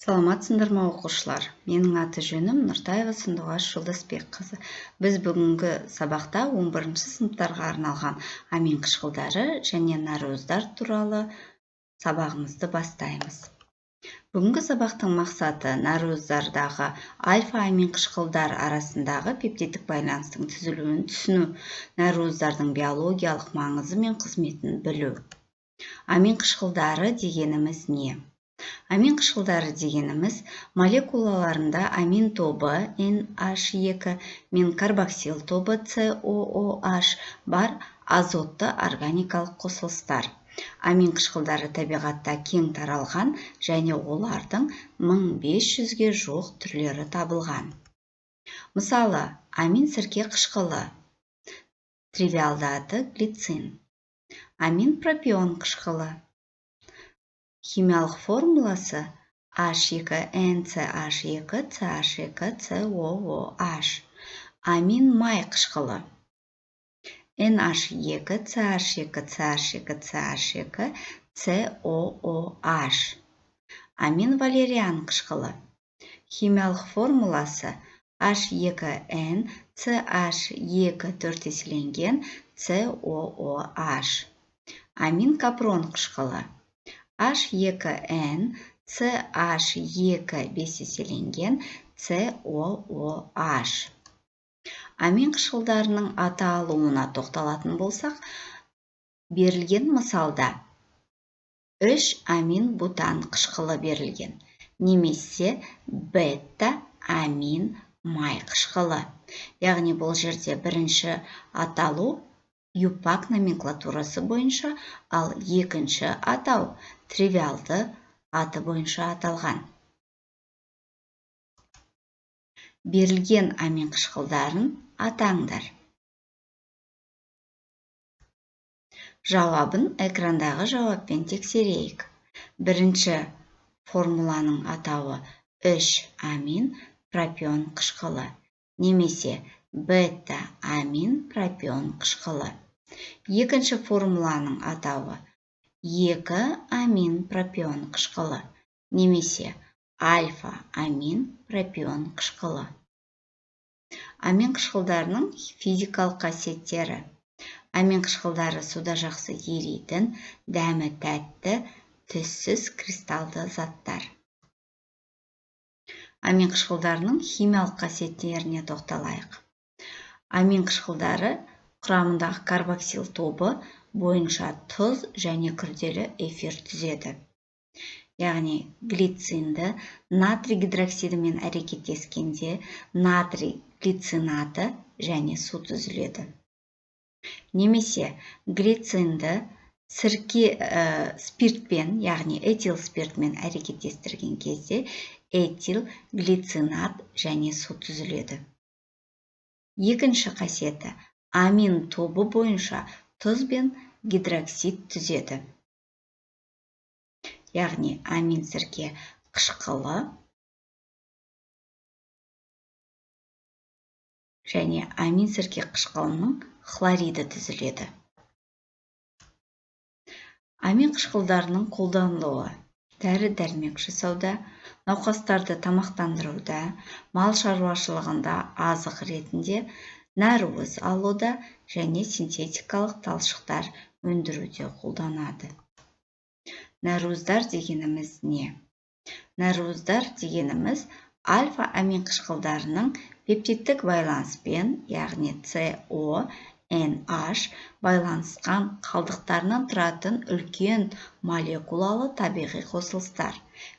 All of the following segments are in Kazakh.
Саламатсыңдар ма оқушылар? Менің аты жөнім Нұртаева Сандуғаш Жолдасбекқызы. Біз бүгінгі сабақта 11-ші сыныптарға арналған амин қышқылдары және нәруыздар туралы сабағымызды бастаймыз. Бүгінгі сабақтың мақсаты нәруыздардағы альфа-амин қышқылдар арасындағы пептидтік байланыстың түзілуін түсіну, нәруыздардың биологиялық маңызы мен қызметін білу. Амин қышқылдары дегеніміз не? Амин қышқылдары дегеніміз молекулаларында амин тобы NH2 мен карбоксил тобы COOH бар азотты органикалық қосылыстар. Амин қышқылдары табиғатта кең таралған және олардың 1500-ге жуық түрлері табылған. Мысалы, амин сірке қышқылы, тривиалды аты глицин. Амин пропион қышқылы. Химиялық формуласы H2NCH2CH2COOH. Амин май қышқылы NH2CH2CH2COOH. Амин валериан қышқылы. Химиялық формуласы H2N-CH2-4-COOH. Амин капрон қышқылы H2N-CH2-5-COOH. Амин қышқылдарының аталуына тоқталатын болсақ, берілген мысалда 3 амин бутан қышқылы берілген, немесе бета-амин май қышқылы. Яғни бұл жерде бірінші аталу юпак номенклатурасы бойынша, ал екінші атау тривиалды аты бойынша аталған. Берілген амин қышқылдарын атаңдар. Жауабын экрандағы жауаппен тексерейік. Бірінші формуланың атауы 3 амин пропион қышқылы, немесе бета-амин пропион қышқылы. Екінші формуланың атауы 2 амин пропион қышқылы, немесе альфа-амин пропион қышқылы. Амин қышқылдарының физикалық қасиеттері. Амин қышқылдары суда жақсы еритін, дәмі тәтті, түссіз кристалды заттар. Амин қышқылдарының химиялық қасиеттеріне тоқталайық. Амин қышқылдары құрамындағы карбоксил тобы бойынша тұз және күрделі эфир түзеді. Яғни глицинді натрий гидроксидімен әрекеттескенде натрий глицинаты және су түзіледі. Немесе глицинді спиртпен, яғни этил спиртмен әрекеттестірген кезде этил глицинат және су түзіледі. Екінші қасиеті, амин тобы бойынша тұз бен гидроксид түзеді. Яғни амин сірке қышқылы және амин сірке қышқылының хлориді түзіледі. Амин қышқылдарының қолданылуы дәрі-дәрмек жасауда, науқастарды тамақтандыруда, мал шаруашылығында азық ретінде, нәруыз алуда және синтетикалық талшықтар өндіруде қолданады. Нәруыздар дегеніміз не? Нәруыздар дегеніміз альфа-амин қышқылдарының пептидтік байланыспен, яғни CONH байланысқан қалдықтарынан тұратын үлкен молекулалы табиғи қосылыстар.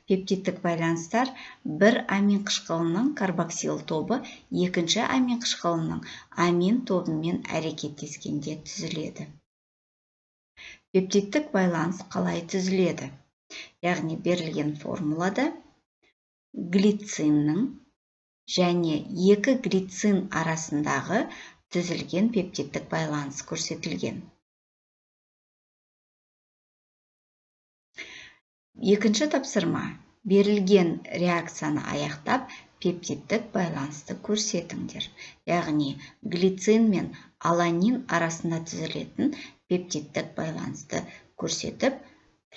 Пептидтік байланыстар бір амин қышқылының карбоксил тобы екінші амин қышқылының амин тобымен әрекеттескенде түзіледі. Пептидтік байланыс қалай түзіледі? Яғни берілген формулада глициннің және 2 глицин арасындағы түзілген пептидтік байланыс көрсетілген. Екінші тапсырма. Берілген реакцияны аяқтап, пептидтік байланысты көрсетіңдер. Яғни глицин мен аланин арасында түзілетін пептидтік байланысты көрсетіп,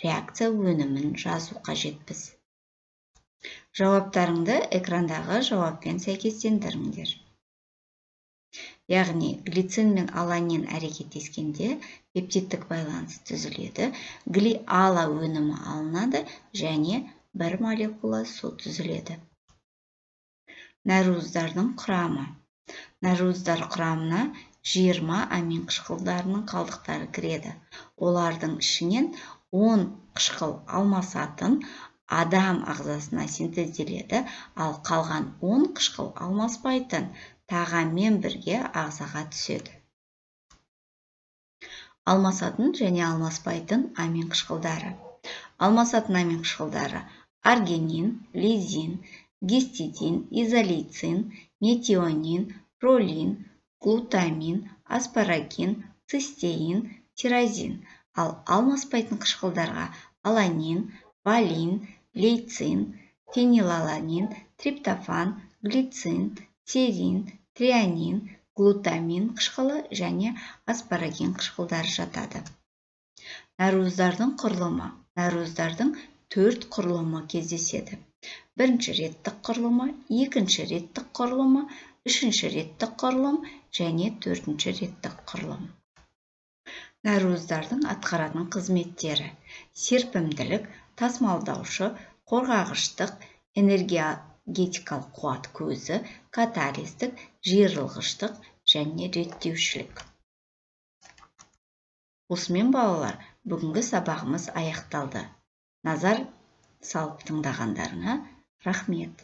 реакция өнімін жазу қажетпіз. Жауаптарыңды экрандағы жауаппен сәйкестендіріңдер. Яғни глицин мен аланин әрекеттескенде пептидтік байланыс түзіледі, глиала өнімі алынады және бір молекула су түзіледі. Нәруыздардың құрамы. Нәруыздар құрамына 20 амин қышқылдарының қалдықтары кіреді. Олардың ішінен 10 қышқыл алмасатын адам ағзасына синтезделеді, ал қалған 10 қышқыл алмаспайтын тағаммен бірге ағзаға түседі. Алмасатын және алмаспайтын амин қышқылдары. Алмасатын амин қышқылдары аргинин, лизин, гистидин, изолейцин, метионин, пролин, глутамин, аспарагин, цистеин, тирозин. Ал алмаспайтын қышқылдарға аланин, валин, лейцин, фенилаланин, триптофан, глицин, серин, трианин, глутамин қышқылы және аспарагин қышқылдары жатады. Нәруыздардың құрылымы. Нәруыздардың 4 құрылымы кездеседі. Бірінші реттік құрылымы, екінші реттік құрылымы, үшінші реттік құрылым және төртінші реттік құрылым. Нәруыздардың атқаратын қызметтері: серпімділік, тасымалдаушы, қорғағыштық, энергетикалық қуат көзі, каталистік, жиырылғыштық және реттеушілік. Осымен балалар, бүгінгі сабағымыз аяқталды. Назар салып тыңдағандарыңа рахмет.